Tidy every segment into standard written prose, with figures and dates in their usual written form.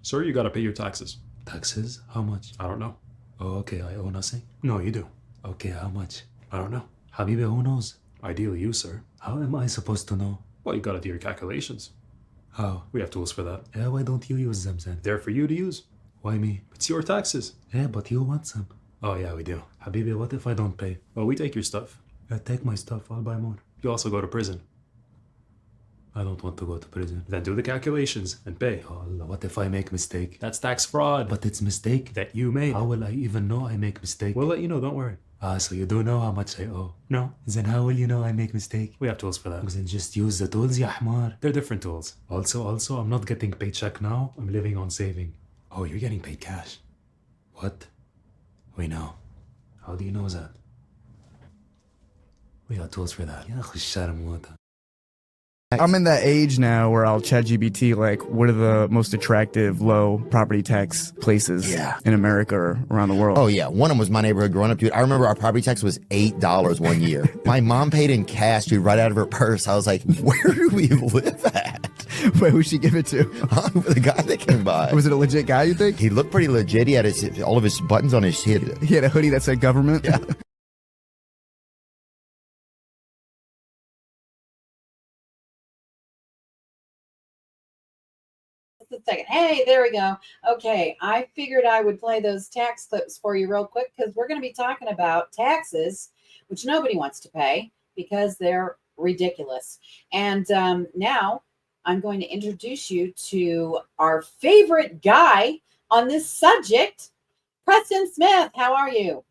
Sir, you gotta pay your taxes. Taxes? How much? I don't know. Oh, okay, I owe nothing? No, you do. Okay, how much? I don't know. Habibi, who knows? Ideally you, sir. How am I supposed to know? Well, you gotta do your calculations. How? We have tools for that. Yeah, why don't you use them then? They're for you to use. Why me? It's your taxes. Yeah, but you want some. Oh yeah, we do. Habibi, what if I don't pay? Well, we take your stuff. Take my stuff, I'll buy more. You also go to prison. I don't want to go to prison. Then do the calculations and pay. Oh, Allah, what if I make mistake? That's tax fraud. But it's mistake. That you made. How will I even know I make mistake? We'll let you know, don't worry. So you do know how much I owe? No. Then how will you know I make mistake? We have tools for that. Then just use the tools, ya حمار. They're different tools. Also, I'm not getting paycheck now. I'm living on saving. Oh, you're getting paid cash. What? We know. How do you know that? We got tools for that. يا أخي الشرم موتى. I'm in that age now where I'll chat GBT like, what are the most attractive low property tax places in America or around the world? Oh, yeah. One of them was my neighborhood growing up, dude. I remember our property tax was $8 one year. My mom paid in cash, dude, right out of her purse. I was like, where do we live at? Wait, who'd she give it to? The guy that came by. Was it a legit guy, you think? He looked pretty legit. He had all of his buttons on his head. He had a hoodie that said government? Yeah. A second. Hey, there we go. Okay, I figured I would play those tax clips for you real quick because we're going to be talking about taxes, which nobody wants to pay because they're ridiculous. And now I'm going to introduce you to our favorite guy on this subject, Preston Smith. How are you?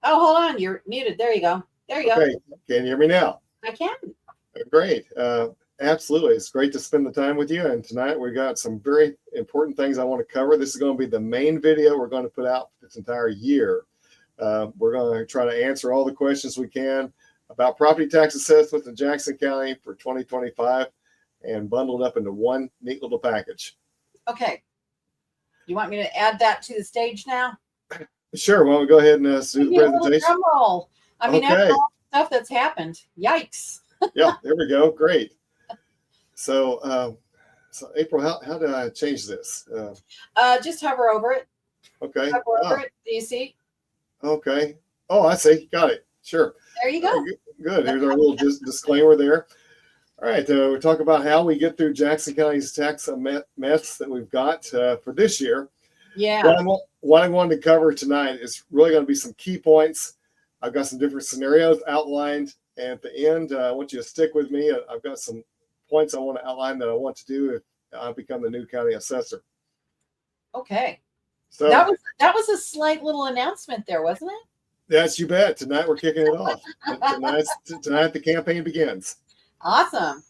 Oh, hold on. You're muted. There you go. There you go. Okay. Can you hear me now? I can. Great. Absolutely. It's great to spend the time with you. And tonight we got some very important things I want to cover. This is going to be the main video we're going to put out this entire year. We're going to try to answer all the questions we can about property tax assessments in Jackson County for 2025. and bundled up into one neat little package. Okay. You want me to add that to the stage now? Sure. Why don't we go ahead and do Give the me a little presentation? drum roll. I mean, Okay. after all the stuff that's happened, yikes. Yeah, there we go. Great. So, April, how do I change this? Just hover over it. Okay. Hover over it. Do you see? Okay. Oh, I see. Got it. Sure. There you go. Good. Here's our little disclaimer there. All right. We talk about how we get through Jackson County's tax mess that we've got for this year. Yeah. What I wanted to cover tonight is really going to be some key points. I've got some different scenarios outlined. And at the end, I want you to stick with me. I've got some points I want to outline that I want to do if I become the new county assessor. Okay. So that was a slight little announcement there, wasn't it? yes, you bet. Tonight we're kicking it off. Tonight the campaign begins. Awesome.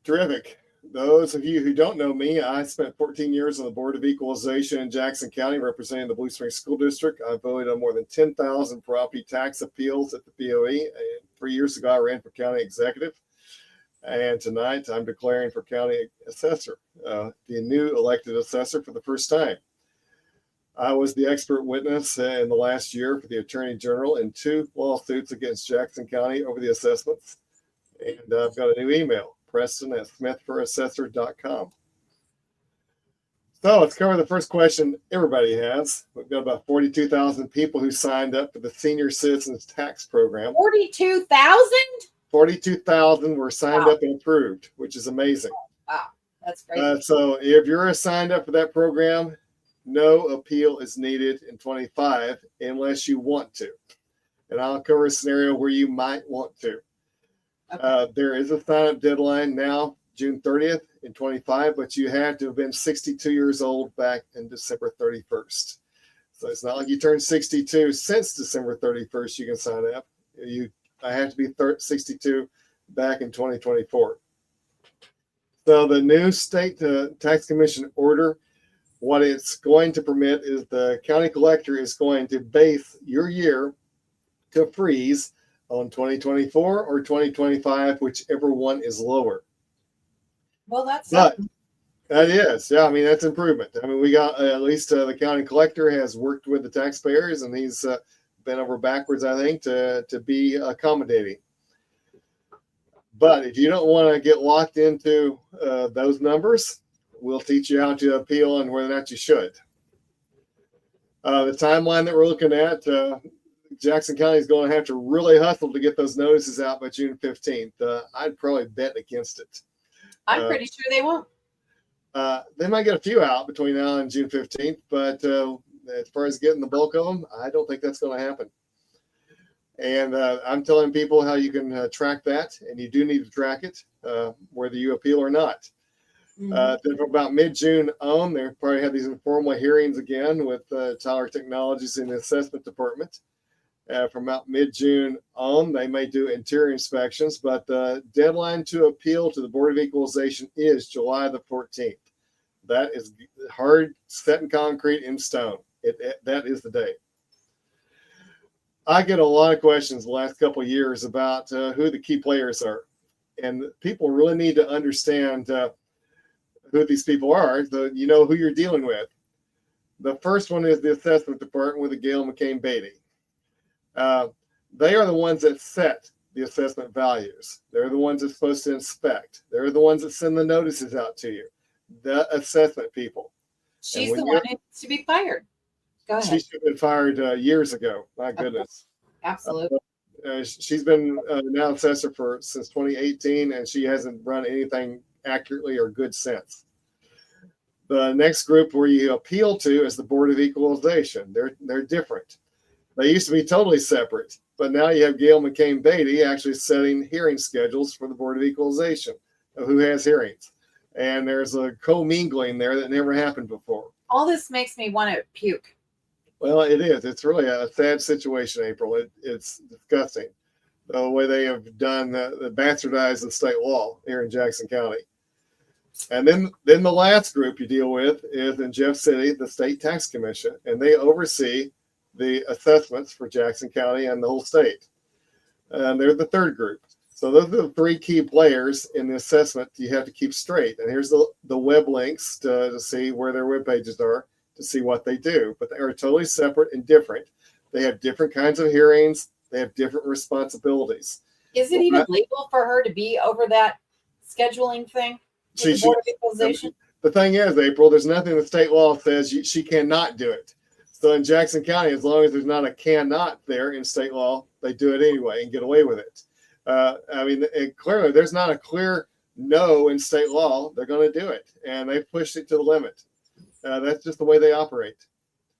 Terrific. Those of you who don't know me, I spent 14 years on the Board of Equalization in Jackson County, representing the Blue Springs School District. I voted on more than 10,000 property tax appeals at the BOE. And 3 years ago, I ran for county executive. And tonight, I'm declaring for county assessor, the new elected assessor for the first time. I was the expert witness in the last year for the Attorney General in 2 lawsuits against Jackson County over the assessments. And I've got a new email, Preston@smithforassessor.com. So let's cover the first question everybody has. We've got about 42,000 people who signed up for the Senior Citizens Tax Program. 42,000? 42,000 were signed Wow. up and approved, which is amazing. Wow. That's great. So if you're signed up for that program, no appeal is needed in 25 unless you want to. And I'll cover a scenario where you might want to. Okay. There is a sign-up deadline now, June 30th in 25, but you have to have been 62 years old back in December 31st. So it's not like you turned 62 since December 31st, you can sign up. I have to be 62 back in 2024. So the new state tax commission order, what it's going to permit is the county collector is going to base your year to freeze on 2024 or 2025, whichever one is lower. Well, that's But that is, yeah, I mean, that's improvement. I mean, we got at least the county collector has worked with the taxpayers, and he's bent over backwards, I think, to be accommodating. But if you don't want to get locked into those numbers, we'll teach you how to appeal and whether or not you should. The timeline that we're looking at, Jackson County is going to have to really hustle to get those notices out by June 15th. I'd probably bet against it. I'm pretty sure they won't. They might get a few out between now and June 15th, but as far as getting the bulk of them, I don't think that's going to happen. And I'm telling people how you can track that, and you do need to track it, whether you appeal or not. Then from about mid-June on, they'll probably have these informal hearings again with Tyler Technologies in the assessment department. From about mid-June on, they may do interior inspections, but the deadline to appeal to the Board of Equalization is July the 14th. That is hard, set in concrete, in stone. That is the day. I get a lot of questions the last couple of years about who the key players are. And people really need to understand who these people are, so you know who you're dealing with. The first one is the assessment department with the Gail McCain Beatty. They are the ones that set the assessment values. They're the ones that's supposed to inspect. They're the ones that send the notices out to you. The assessment people. She's the one who needs to be fired. Go ahead. She should have been fired years ago. My goodness. Absolutely. She's been now assessor since 2018, and she hasn't run anything accurately or good since. The next group where you appeal to is the Board of Equalization. They're different. They used to be totally separate, but now you have Gail McCain Beatty actually setting hearing schedules for the Board of Equalization, who has hearings. And there's a commingling there that never happened before. All this makes me want to puke. Well, it is. It's really a sad situation, April. It's disgusting the way they have done the bastardized the state law here in Jackson County. And then the last group you deal with is in Jeff City, the State Tax Commission, and they oversee the assessments for Jackson County and the whole state. And they're the third group. So those are the three key players in the assessment you have to keep straight. And here's the web links to see where their web pages are, to see what they do. But they are totally separate and different. They have different kinds of hearings. They have different responsibilities. Is it even legal for her to be over that scheduling thing? She, The Board of Equalization? the thing is, April, there's nothing in the state law that says she cannot do it. So in Jackson County, as long as there's not a cannot there in state law, they do it anyway and get away with it. I mean, clearly there's not a clear no in state law. They're going to do it, and they've pushed it to the limit. That's just the way they operate.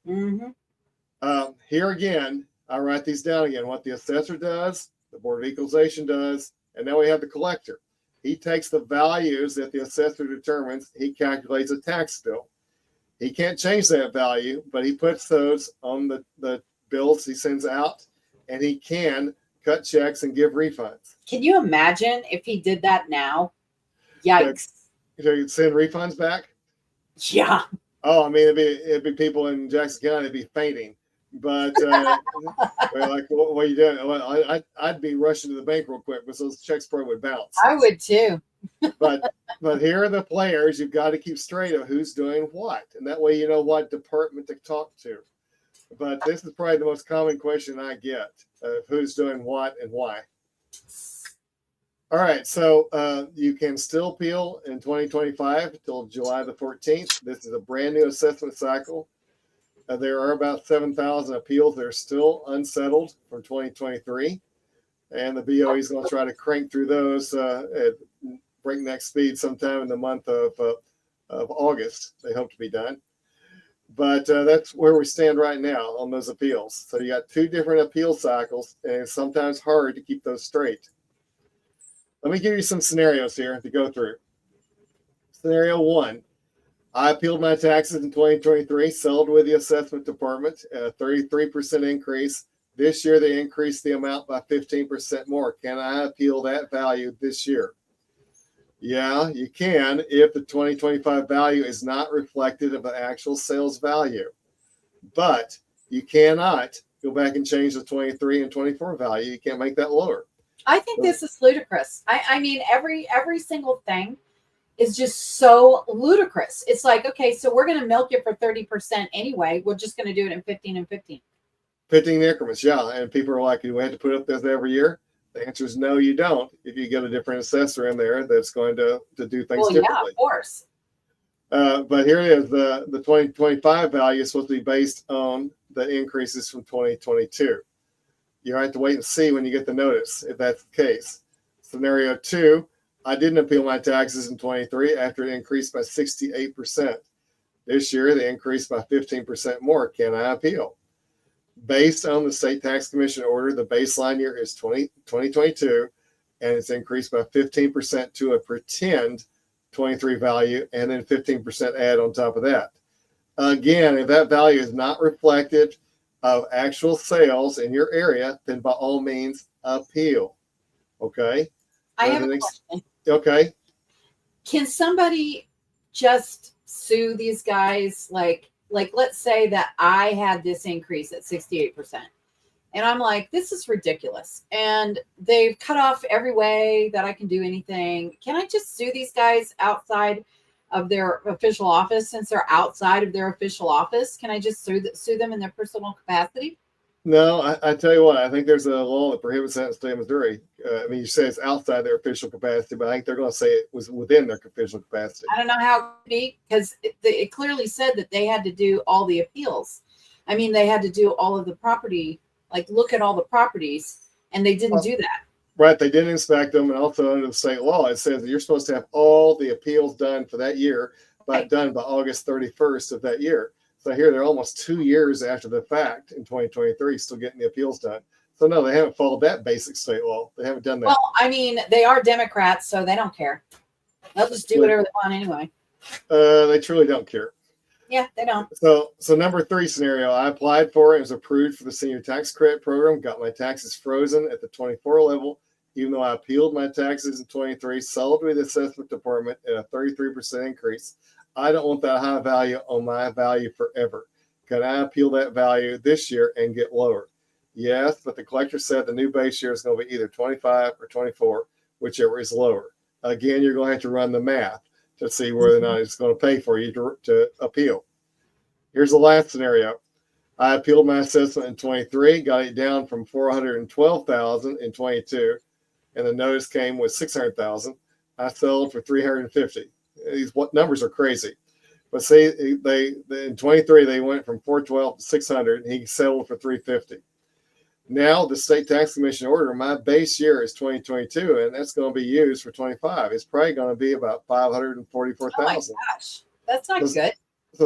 Mm-hmm. Here again, I write these down again. What the assessor does, the Board of Equalization does, and now we have the collector. He takes the values that the assessor determines. He calculates a tax bill. He can't change that value, but he puts those on the bills he sends out, and he can cut checks and give refunds. Can you imagine if he did that now? Yikes. So you'd send refunds back? Yeah. Oh, I mean, it'd be people in Jackson County, it'd be fainting. But they're like, what are you doing? Well, I'd be rushing to the bank real quick because those checks probably would bounce. I would too. but here are the players. You've got to keep straight of who's doing what, and that way you know what department to talk to. But this is probably the most common question I get of who's doing what and why. All right, so you can still appeal in 2025 until July the 14th. This is a brand new assessment cycle. There are about 7,000 appeals that are still unsettled from 2023, and the BOE is going to try to crank through those at breakneck speed sometime in the month of August. They hope to be done. But that's where we stand right now on those appeals. So you got two different appeal cycles, and it's sometimes hard to keep those straight. Let me give you some scenarios here to go through. Scenario one, I appealed my taxes in 2023, settled with the assessment department at a 33% increase. This year, they increased the amount by 15% more. Can I appeal that value this year? Yeah, you can if the 2025 value is not reflective of the actual sales value. But you cannot go back and change the 23 and 24 value. You can't make that lower. I think this is ludicrous. I mean, every single thing is just so ludicrous. It's like, okay, so we're going to milk it for 30% anyway. We're just going to do it in 15 and 15. 15 increments, yeah. And people are like, do we have to put up this every year? The answer is no, you don't. If you get a different assessor in there that's going to do things differently. Yeah, of course. But here it is. The 2025 value is supposed to be based on the increases from 2022. You have to wait and see when you get the notice if that's the case. Scenario two, I didn't appeal my taxes in 23 after it increased by 68%. This year, they increased by 15% more. Can I appeal? Based on the State Tax Commission order, the baseline year is 2022, and it's increased by 15% to a pretend 23 value, and then 15% add on top of that. Again, if that value is not reflective of actual sales in your area, then by all means appeal. Okay? I have a question. Okay. Can somebody just sue these guys? Like let's say that I had this increase at 68%. And I'm like, this is ridiculous. And they've cut off every way that I can do anything. Can I just sue these guys outside of their official office? Since they're outside of their official office, can I just sue them in their personal capacity? No, I tell you what, I think there's a law that prohibits that in the state of Missouri. I mean, you say it's outside their official capacity, but I think they're going to say it was within their official capacity. I don't know how it could be, because it clearly said that they had to do all the appeals. I mean, they had to do all of the property, like look at all the properties, and they didn't do that. Right, they didn't inspect them, and also under the state law, it says that you're supposed to have all the appeals done for that year, but done by August 31st of that year. So here they're almost 2 years after the fact in 2023, still getting the appeals done. So no, they haven't followed that basic state law. They haven't done that. Well, I mean, they are Democrats, so they don't care. They'll just do whatever they want anyway. They truly don't care. Yeah, they don't. So number 3 scenario, I applied for it, was approved for the senior tax credit program, got my taxes frozen at the 24 level, even though I appealed my taxes in 23, settled with the assessment department at a 33% increase. I don't want that high value on my value forever. Can I appeal that value this year and get lower? Yes, but the collector said the new base year is going to be either 25 or 24, whichever is lower. Again, you're going to have to run the math to see whether or not it's going to pay for you to appeal. Here's the last scenario. I appealed my assessment in 23, got it down from 412,000 in 22, and the notice came with 600,000. I sold for 350. These numbers are crazy. But see, they in 23 they went from 412 to 600. And he settled for 350. Now the state tax commission order, my base year is 2022, and that's going to be used for 25. It's probably going to be about 544,000. Oh my gosh, that's not good.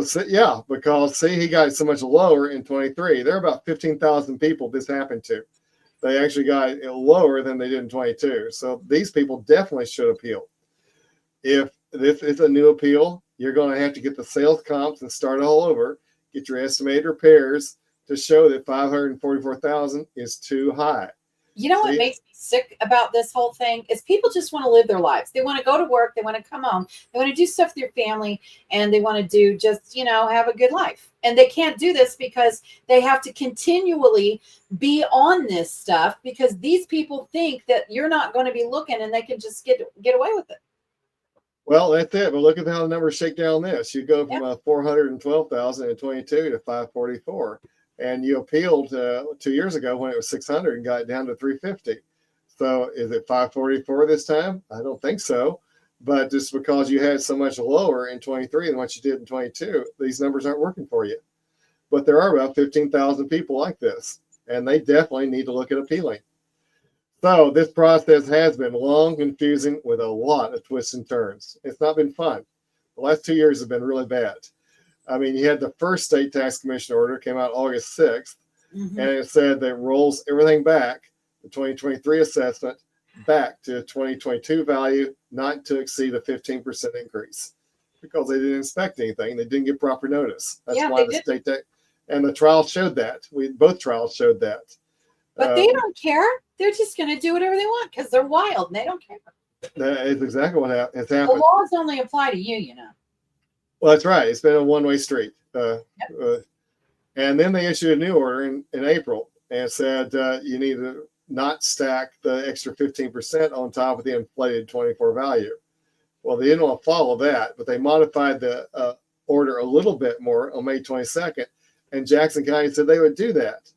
So yeah, because see, he got so much lower in 23. There are about 15,000 people this happened to. They actually got it lower than they did in 22. So these people definitely should appeal. If this is a new appeal, you're going to have to get the sales comps and start all over. Get your estimated repairs to show that 544,000 is too high. You know what makes me sick about this whole thing is people just want to live their lives. They want to go to work. They want to come home. They want to do stuff with their family, and they want to do just, have a good life. And they can't do this because they have to continually be on this stuff because these people think that you're not going to be looking and they can just get away with it. Well, that's it. But look at how the numbers shake down this. You go from 412,000 in 22 to 544. And you appealed 2 years ago when it was 600 and got it down to 350. So is it 544 this time? I don't think so. But just because you had so much lower in 23 than what you did in 22, these numbers aren't working for you. But there are about 15,000 people like this, and they definitely need to look at appealing. So this process has been long, confusing, with a lot of twists and turns. It's not been fun. The last 2 years have been really bad. I mean, you had the first state tax commission order came out August 6th, and it said that it rolls everything back, the 2023 assessment, back to 2022 value, not to exceed a 15% increase, because they didn't inspect anything. They didn't get proper notice. That's why the state tax, and the trial showed that. Both trials showed that. But they don't care. They're just going to do whatever they want because they're wild and they don't care. That is exactly what has happened. The laws only apply to you, Well, that's right. It's been a one-way street. And then they issued a new order in April and said you need to not stack the extra 15% on top of the inflated 24 value. Well, they didn't want to follow that, but they modified the order a little bit more on May 22nd, and Jackson County said they would do that.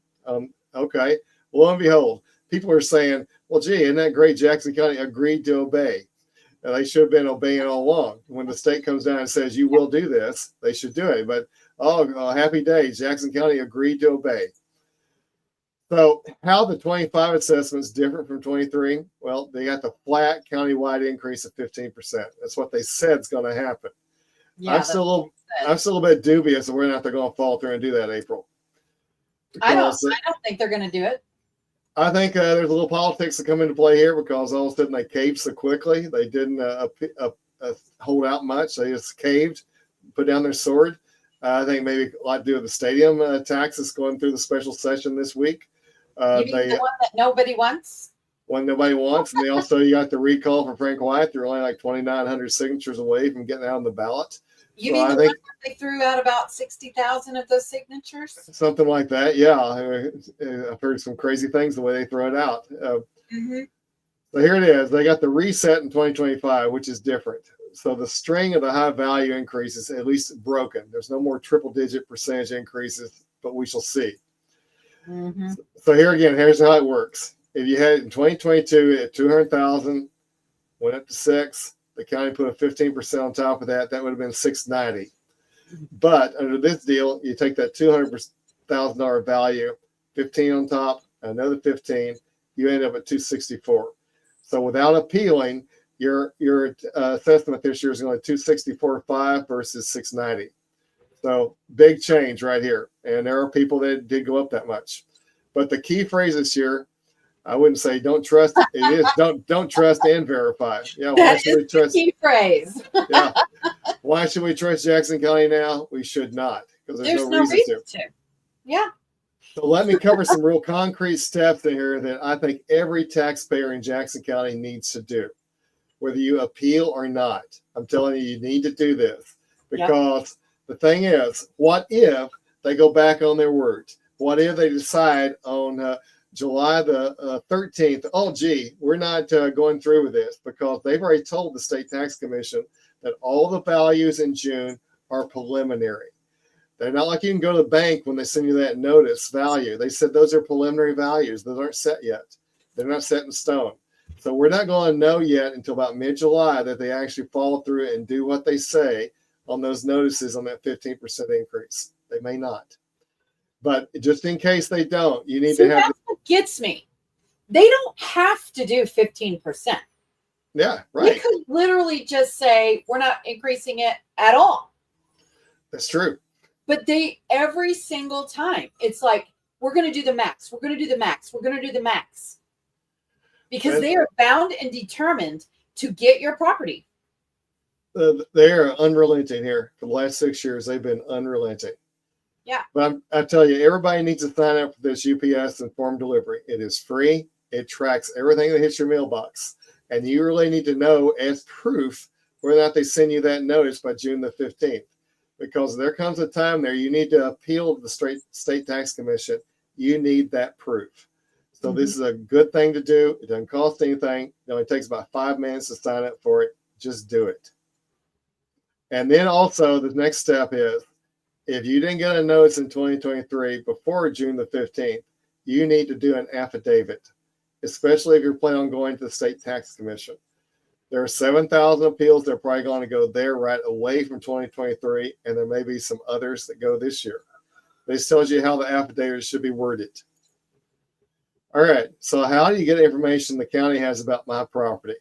Okay. Lo and behold, people are saying, well, gee, isn't that great? Jackson County agreed to obey. And they should have been obeying all along. When the state comes down and says, you will do this, they should do it. But, happy days, Jackson County agreed to obey. So how the 25 assessment is different from 23? Well, they got the flat countywide increase of 15%. That's what they said is going to happen. Yeah, I'm still a little bit dubious of whether or not they're going to follow through and do that, April. I don't think they're going to do it. I think there's a little politics that come into play here because all of a sudden they caved so quickly. They didn't hold out much. They just caved, put down their sword. I think maybe a lot to do with the stadium taxes going through the special session this week. You mean the one that nobody wants? One nobody wants. And you got the recall for Frank Wyeth. They're only like 2,900 signatures away from getting out on the ballot. You mean the one that they threw out about 60,000 of those signatures? Something like that, yeah. I've heard some crazy things the way they throw it out. So here it is. They got the reset in 2025, which is different. So the string of the high value increases at least broken. There's no more triple-digit percentage increases, but we shall see. So here again, here's how it works. If you had in 2022 at 200,000, went up to 6. The county put a 15% on top of that. That would have been 690. But under this deal, you take that $200,000 value, 15 on top, another 15, you end up at 264. So without appealing, your assessment this year is going to 264.5 versus 690. So big change right here. And there are people that did go up that much. But the key phrase this year, I wouldn't say don't trust. It is don't trust and verify. Yeah, why should we trust? Key phrase. Yeah, why should we trust Jackson County now? We should not, because there's no reason to. Yeah. So let me cover some real concrete steps in here that I think every taxpayer in Jackson County needs to do, whether you appeal or not. I'm telling you need to do this because the thing is, what if they go back on their words? what if they decide on July the 13th, oh, gee, we're not going through with this, because they've already told the state tax commission that all the values in June are preliminary. They're not like you can go to the bank when they send you that notice value. They said those are preliminary values. Those aren't set yet. They're not set in stone. So we're not going to know yet until about mid-July that they actually follow through and do what they say on those notices on that 15% increase. They may not. But just in case they don't, you need to have. That's what gets me. They don't have to do 15%. Yeah, right. You could literally just say, we're not increasing it at all. That's true. But they, every single time, it's like, we're going to do the max. We're going to do the max. We're going to do the max. Because they are bound and determined to get your property. They are unrelenting here. For the last 6 years, they've been unrelenting. Yeah. But I tell you, everybody needs to sign up for this UPS informed delivery. It is free. It tracks everything that hits your mailbox. And you really need to know as proof whether or not they send you that notice by June the 15th. Because there comes a time there you need to appeal to the state tax commission. You need that proof. So this is a good thing to do. It doesn't cost anything. It only takes about 5 minutes to sign up for it. Just do it. And then also the next step is, if you didn't get a notice in 2023 before June the 15th, you need to do an affidavit, especially if you're planning on going to the state tax commission. There are 7,000 appeals. They're probably going to go there right away from 2023, and there may be some others that go this year. This tells you how the affidavit should be worded. All right, so how do you get information the county has about my property?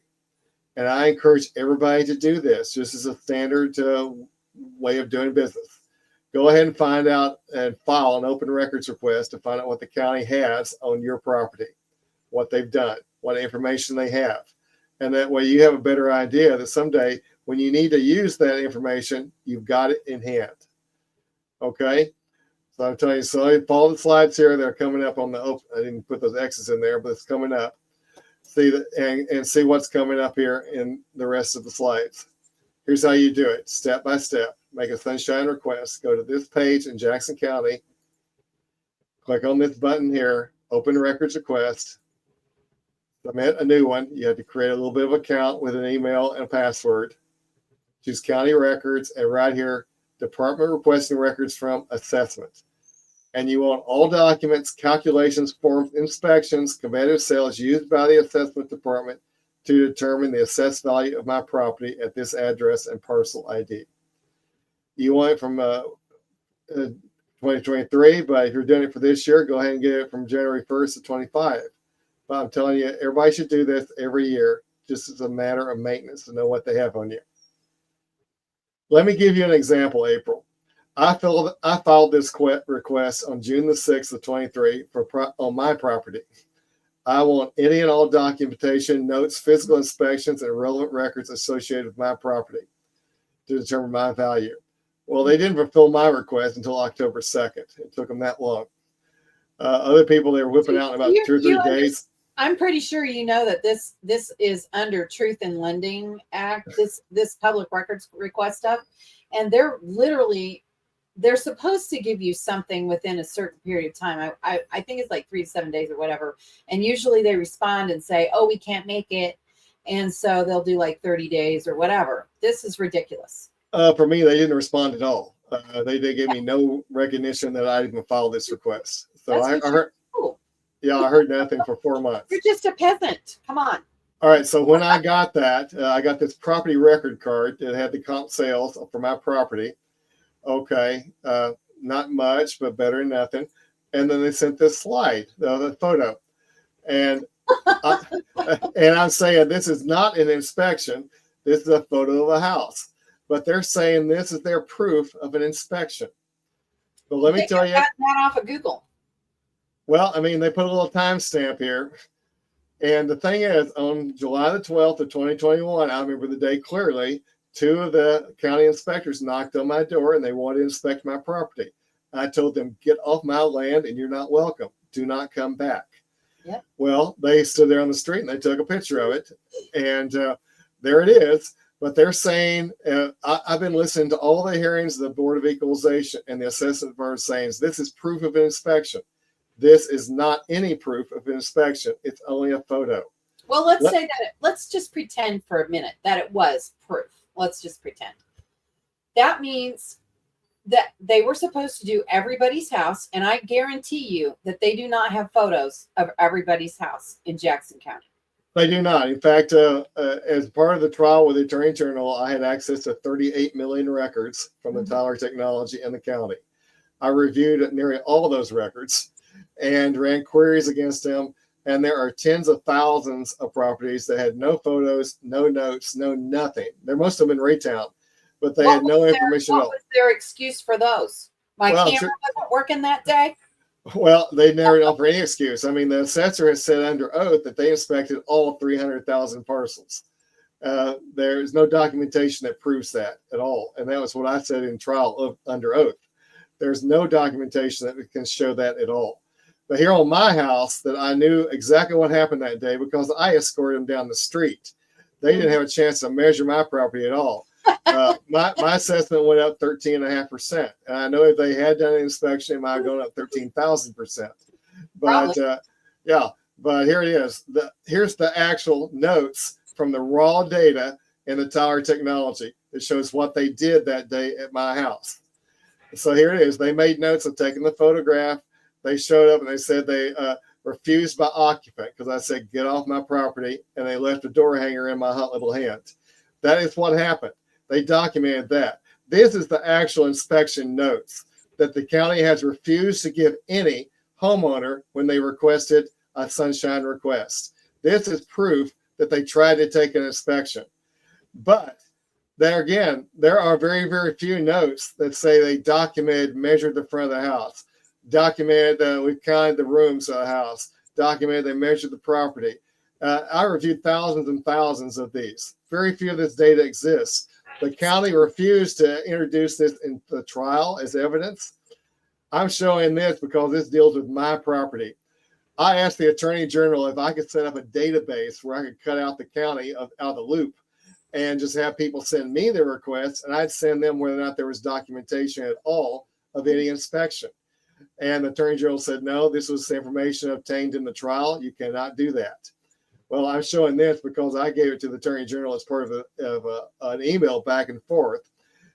And I encourage everybody to do this, just as a standard way of doing business. Go ahead and find out and file an open records request to find out what the county has on your property, what they've done, what information they have. And that way you have a better idea that someday when you need to use that information, you've got it in hand. Okay? So I'm telling you, so follow the slides here. They're coming up on the open. I didn't put those X's in there, but it's coming up. See that and see what's coming up here in the rest of the slides. Here's how you do it, step by step. Make a sunshine request. Go to this page in Jackson County. Click on this button here, open records request. Submit a new one. You have to create a little bit of account with an email and a password. Choose county records, and right here, department requesting records from assessment. And you want all documents, calculations, forms, inspections, competitive sales used by the assessment department to determine the assessed value of my property at this address and parcel ID. You want it from 2023, but if you're doing it for this year, go ahead and get it from January 1st of 25. But I'm telling you, everybody should do this every year, just as a matter of maintenance to know what they have on you. Let me give you an example, April. I filed this request on June the 6th of 23 on my property. I want any and all documentation, notes, physical inspections, and relevant records associated with my property to determine my value. Well, they didn't fulfill my request until October 2nd. It took them that long. Other people, they were whipping out in about 2 or 3 days. I'm pretty sure you know that this is under Truth in Lending Act, this public records request stuff. And they're supposed to give you something within a certain period of time. I think it's like 3 to 7 days or whatever. And usually they respond and say, oh, we can't make it. And so they'll do like 30 days or whatever. This is ridiculous. For me, they didn't respond at all. They gave me no recognition that I even filed this request. So I heard, yeah, I heard nothing for 4 months. You're just a peasant. Come on. All right. So when I got that, I got this property record card that had the comp sales for my property. Okay. Not much, but better than nothing. And then they sent this slide, the photo. And I'm saying this is not an inspection. This is a photo of a house. But they're saying this is their proof of an inspection. But let me tell you. Got that off of Google. Well, I mean, they put a little timestamp here. And the thing is, on July the 12th of 2021, I remember the day clearly, 2 of the county inspectors knocked on my door and they wanted to inspect my property. I told them, get off my land and you're not welcome. Do not come back. Yep. Well, they stood there on the street and they took a picture of it. And there it is. But they're saying, I've been listening to all the hearings of the Board of Equalization and the assessment firm saying this is proof of an inspection. This is not any proof of an inspection. It's only a photo. Well, let's just pretend for a minute that it was proof. Let's just pretend. That means that they were supposed to do everybody's house, and I guarantee you that they do not have photos of everybody's house in Jackson County. They do not. In fact, as part of the trial with the Attorney General, I had access to 38 million records from the Tyler Technology and the county. I reviewed nearly all those records and ran queries against them. And there are tens of thousands of properties that had no photos, no notes, no nothing. They're most of them in Raytown, but they had no information at all. What was their excuse for those? My camera wasn't working that day? Well, they never offer any excuse. I mean, the assessor has said under oath that they inspected all 300,000 parcels. There's no documentation that proves that at all. And that was what I said in trial under oath. There's no documentation that can show that at all. But here on my house, that I knew exactly what happened that day because I escorted them down the street. They didn't have a chance to measure my property at all. My assessment went up 13.5%. And I know if they had done an inspection, it might have gone up 13,000%. But but here it is. Here's the actual notes from the raw data in the Tyler Technology. It shows what they did that day at my house. So here it is. They made notes of taking the photograph. They showed up and they said they refused by occupant because I said, get off my property. And they left a door hanger in my hot little hand. That is what happened. They documented that. This is the actual inspection notes that the county has refused to give any homeowner when they requested a sunshine request. This is proof that they tried to take an inspection. But there again, there are very, very few notes that say they documented, measured the front of the house, documented that we counted the rooms of the house, documented they measured the property. I reviewed thousands and thousands of these. Very few of this data exists. The county refused to introduce this in the trial as evidence. I'm showing this because this deals with my property. I asked the Attorney General if I could set up a database where I could cut out the county out of the loop and just have people send me their requests, and I'd send them whether or not there was documentation at all of any inspection. And the Attorney General said, no, this was information obtained in the trial. You cannot do that. Well, I'm showing this because I gave it to the Attorney General as part of an email back and forth.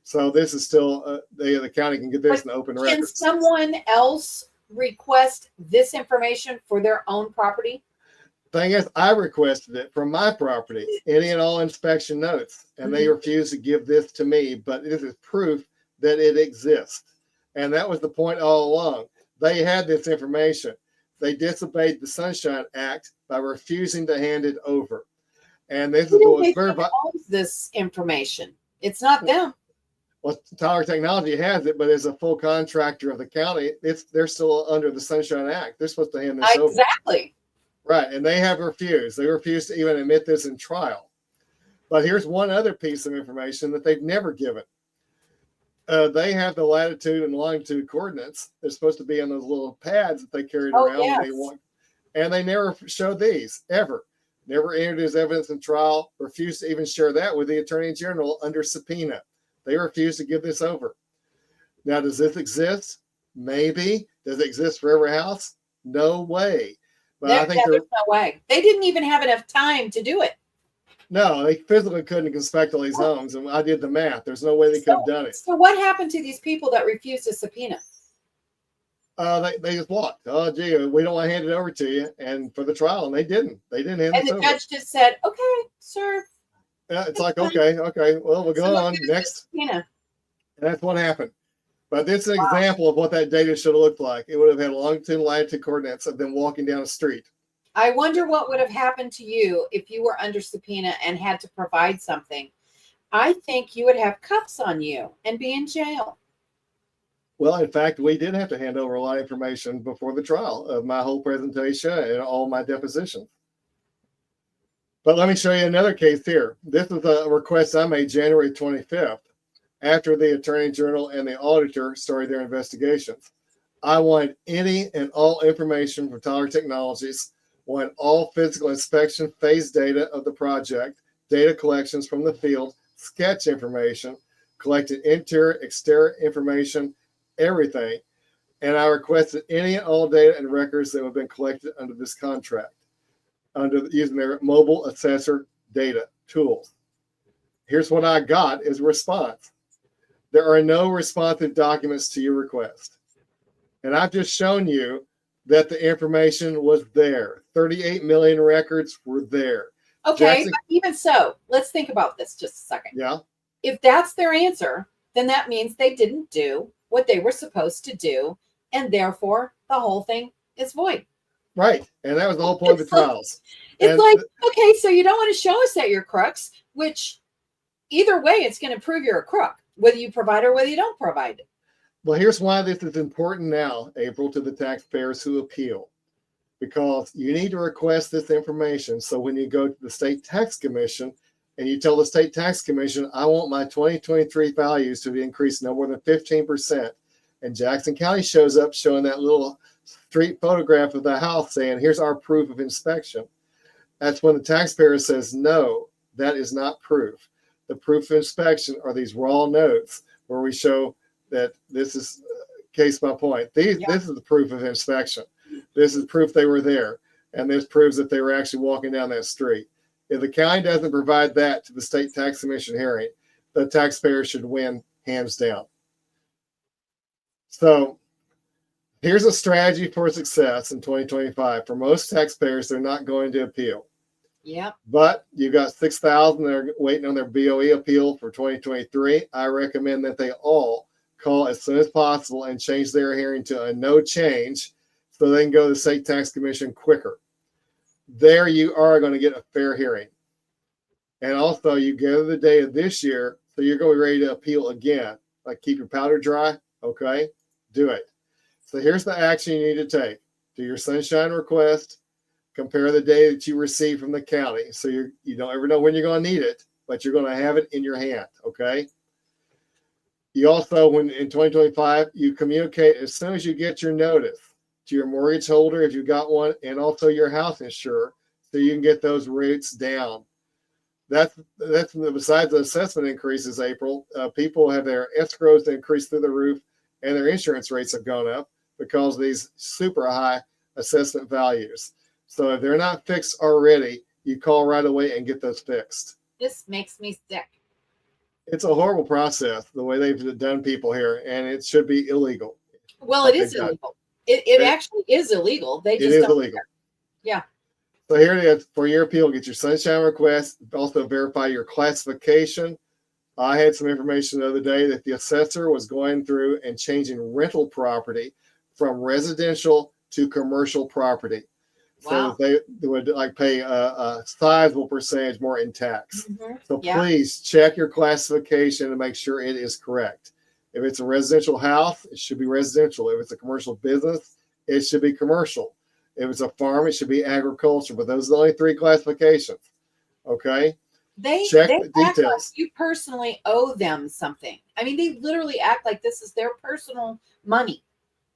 So this is still, the county can get this in the open records. Can someone else request this information for their own property? Thing is, I requested it from my property, any and all inspection notes, and they refused to give this to me, but this is proof that it exists. And that was the point all along. They had this information. They disobeyed the Sunshine Act by refusing to hand it over. And this is what was verified. This information. It's not them. Well, Tyler Technology has it, but as a full contractor of the county, they're still under the Sunshine Act. They're supposed to hand this over. Exactly. Right. And they have refused. They refused to even admit this in trial. But here's one other piece of information that they've never given. They have the latitude and longitude coordinates. They're supposed to be on those little pads that they carried around when they want. And they never showed these, ever. Never entered as evidence in trial, refused to even share that with the Attorney General under subpoena. They refused to give this over. Now, does this exist? Maybe. Does it exist for every house? No way. But I think there's no way. They didn't even have enough time to do it. No, they physically couldn't inspect all these homes, and I did the math. There's no way they could have done it. So what happened to these people that refused a subpoena? They just walked. Oh, gee, we don't want to hand it over to you, and for the trial, and they didn't. They didn't hand it over. And the judge just said, "Okay, sir." Yeah, it's like okay. Well, we'll go on next. And that's what happened. But this is an example of what that data should have looked like. It would have had longitude and latitude coordinates of them walking down a street. I wonder what would have happened to you if you were under subpoena and had to provide something. I think you would have cuffs on you and be in jail. Well, in fact, we did have to hand over a lot of information before the trial of my whole presentation and all my depositions. But let me show you another case here. This is a request I made January 25th after the Attorney General and the auditor started their investigations. I wanted any and all information from Tyler Technologies, wanted all physical inspection phase data of the project, data collections from the field, sketch information, collected interior, exterior information, everything. And I requested any and all data and records that have been collected under this contract, using their mobile assessor data tools. Here's what I got as a response. There are no responsive documents to your request. And I've just shown you that the information was there. 38 million records were there. Okay, Jackson, but even so, let's think about this just a second. yeah. If that's their answer, then that means they didn't do what they were supposed to do, and therefore the whole thing is void. Right. And that was the whole point of the trials. It's And like, okay, so you don't want to show us that you're crooks, which either way, it's going to prove you're a crook, whether you provide or whether you don't provide it. well, here's why this is important now, April, to the taxpayers who appeal. Because you need to request this information. So when you go to the state tax commission and you tell the state tax commission, I want my 2023 values to be increased no more than 15%. And Jackson County shows up showing that little street photograph of the house saying, here's our proof of inspection. That's when the taxpayer says, no, that is not proof. The proof of inspection are these raw notes where we show that this is case by point. This is the proof of inspection. This is proof they were there. And this proves that they were actually walking down that street. If the county doesn't provide that to the state tax commission hearing, the taxpayer should win hands down. So here's a strategy for success in 2025. For most taxpayers, they're not going to appeal. Yep. But you've got 6,000 that are waiting on their BOE appeal for 2023. I recommend that they all call as soon as possible and change their hearing to a no change so they can go to the state tax commission quicker. There you are going to get a fair hearing. And also you gather the data this year, so you're going to be ready to appeal again. Like keep your powder dry, okay? Do it. So here's the action you need to take. Do your sunshine request, compare the data that you receive from the county. So you don't ever know when you're going to need it, but you're going to have it in your hand, okay? You also, when in 2025, you communicate as soon as you get your notice to your mortgage holder, if you got one, and also your house insurer, so you can get those rates down. That's besides the assessment increases, April, people have their escrows increased through the roof, and their insurance rates have gone up because of these super high assessment values. So if they're not fixed already, you call right away and get those fixed. This makes me sick. It's a horrible process, the way they've done people here, and it should be illegal. Well, it is illegal. It actually is illegal. They just It is don't illegal. care. Yeah. So here it is for your appeal. Get your sunshine request. Also verify your classification. I had some information the other day that the assessor was going through and changing rental property from residential to commercial property. Wow. So they would like pay a sizable percentage more in tax. Mm-hmm. So Yeah. please check your classification and make sure it is correct. If it's a residential house, it should be residential. If it's a commercial business, it should be commercial. If it's a farm, it should be agriculture. But those are the only three classifications. Okay. They Check the act like details. you personally owe them something. I mean, they literally act like this is their personal money.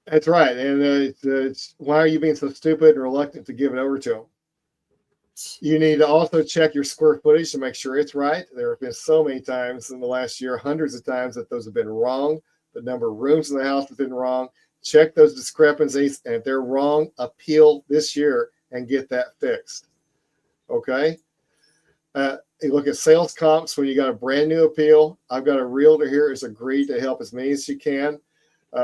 That's right. And it's why are you being so stupid and reluctant to give it over to them? You need to also check your square footage to make sure it's right. There have been so many times in the last year, hundreds of times, that those have been wrong. The number of rooms in the house has been wrong. Check those discrepancies, and if they're wrong, appeal this year and get that fixed. Okay? You look at sales comps when you got a brand new appeal. I've got a realtor here who's agreed to help as many as she can.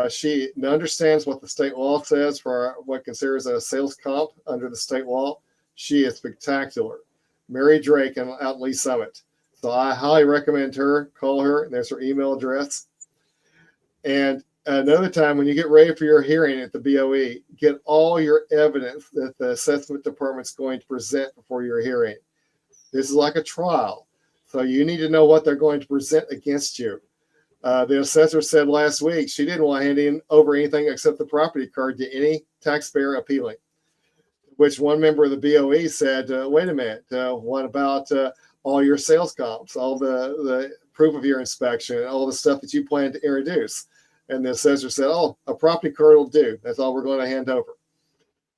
She understands what the state law says for what considers a sales comp under the state law. She is spectacular. Mary Drake out in Lee Summit. So I highly recommend her. Call her. There's her email address. And another time when you get ready for your hearing at the BOE, get all your evidence that the assessment department's going to present before your hearing. This is like a trial. So you need to know what they're going to present against you. The assessor said last week she didn't want to hand in over anything except the property card to any taxpayer appealing. Which one member of the BOE said, wait a minute, what about all your sales comps, all the proof of your inspection, all the stuff that you plan to introduce? And the assessor said, oh, a property card will do. That's all we're going to hand over.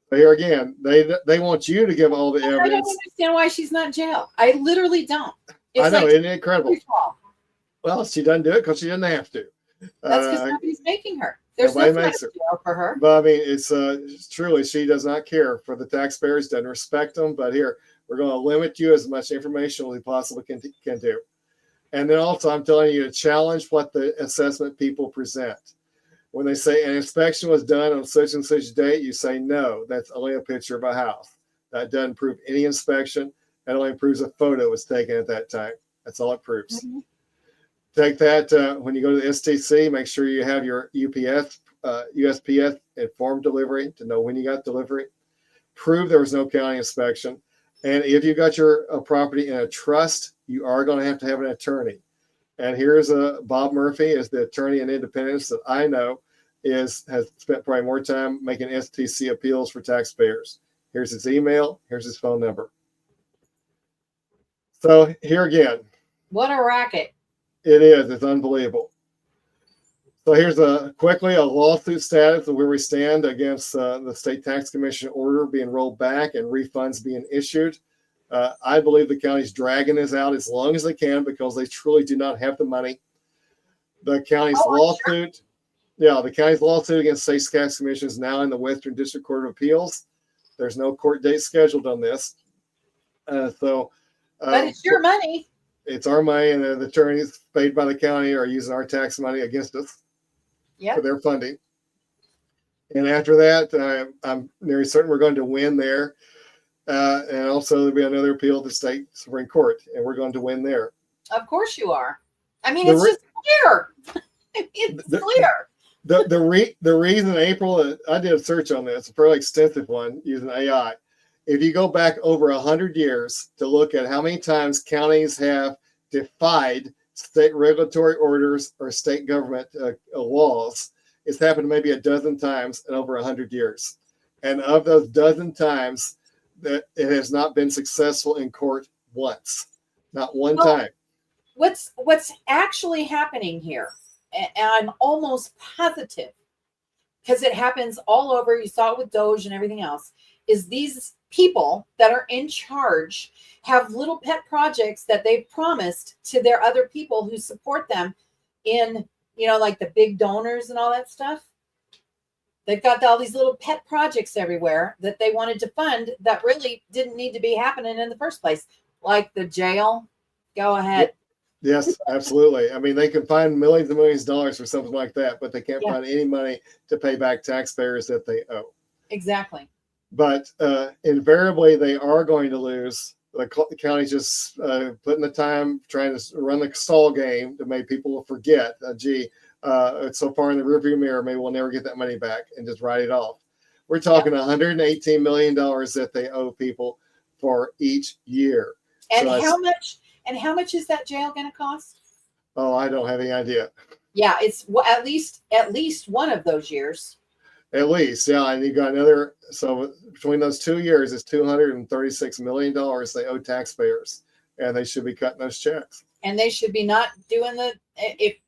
But here again, they want you to give all the I don't evidence. understand why she's not in jail. I literally don't. It's I know, like, isn't it incredible? Well, she doesn't do it because she doesn't have to. That's because nobody's making her. There's no nobody threat makes of her. jail for her. But I mean, it's truly, she does not care for the taxpayers, doesn't respect them. But here, we're going to limit you as much information as we possibly can do. And then also, I'm telling you to challenge what the assessment people present. When they say an inspection was done on such and such date, you say, no, that's only a picture of a house. That doesn't prove any inspection. That only proves a photo was taken at that time. That's all it proves. Mm-hmm. Take that when you go to the STC, make sure you have your USPS informed delivery to know when you got delivery. Prove there was no county inspection. And if you got your property in a trust, you are going to have an attorney. And here's Bob Murphy is the attorney in Independence that I know has spent probably more time making STC appeals for taxpayers. Here's his email. Here's his phone number. So here again. What a racket. It is. It's unbelievable. So here's quickly a lawsuit status of where we stand against the State Tax Commission order being rolled back and refunds being issued. I believe the county's dragging this out as long as they can because they truly do not have the money. The county's lawsuit, the county's lawsuit against State Tax Commission is now in the Western District Court of Appeals. There's no court date scheduled on this. But it's your money. It's our money, and the attorneys paid by the county are using our tax money against us for their funding. And after that, I'm nearly certain we're going to win there. And also there'll be another appeal to the state Supreme Court, and we're going to win there. Of course you are. I mean, it's just clear. It's clear. The reason, April, I did a search on this, a fairly extensive one using AI. If you go back over 100 years to look at how many times counties have defied state regulatory orders or state government laws, it's happened maybe a dozen times in over 100 years. And of those dozen times, that it has not been successful in court once, not one time. What's actually happening here, and I'm almost positive, because it happens all over, you saw it with Doge and everything else, is these people that are in charge have little pet projects that they've promised to their other people who support them in, like the big donors and all that stuff. They've got all these little pet projects everywhere that they wanted to fund that really didn't need to be happening in the first place, like the jail. Go ahead. Yes, absolutely. I mean, they can find millions and millions of dollars for something like that, but they can't find any money to pay back taxpayers that they owe. Exactly. But invariably, they are going to lose. The county's just putting the time trying to run the stall game to make people forget, it's so far in the rearview mirror, maybe we'll never get that money back and just write it off. We're talking $118 million that they owe people for each year. And how much is that jail going to cost? Oh, I don't have any idea. Yeah, it's at least one of those years. At least, yeah. And you got another. So between those 2 years, it's $236 million they owe taxpayers, and they should be cutting those checks. And they should be not doing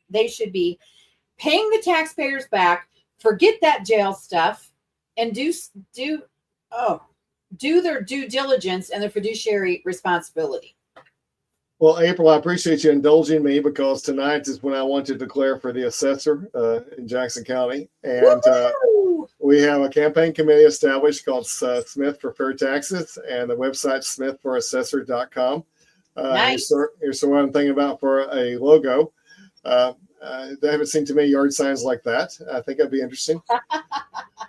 they should be paying the taxpayers back, forget that jail stuff, and do their due diligence and their fiduciary responsibility. Well, April, I appreciate you indulging me because tonight is when I want to declare for the assessor in Jackson County. And we have a campaign committee established called Smith for Fair Taxes, and the website smithforassessor.com. Nice. Here's what I'm thinking about for a logo. They haven't seen too many yard signs like that. I think that'd be interesting.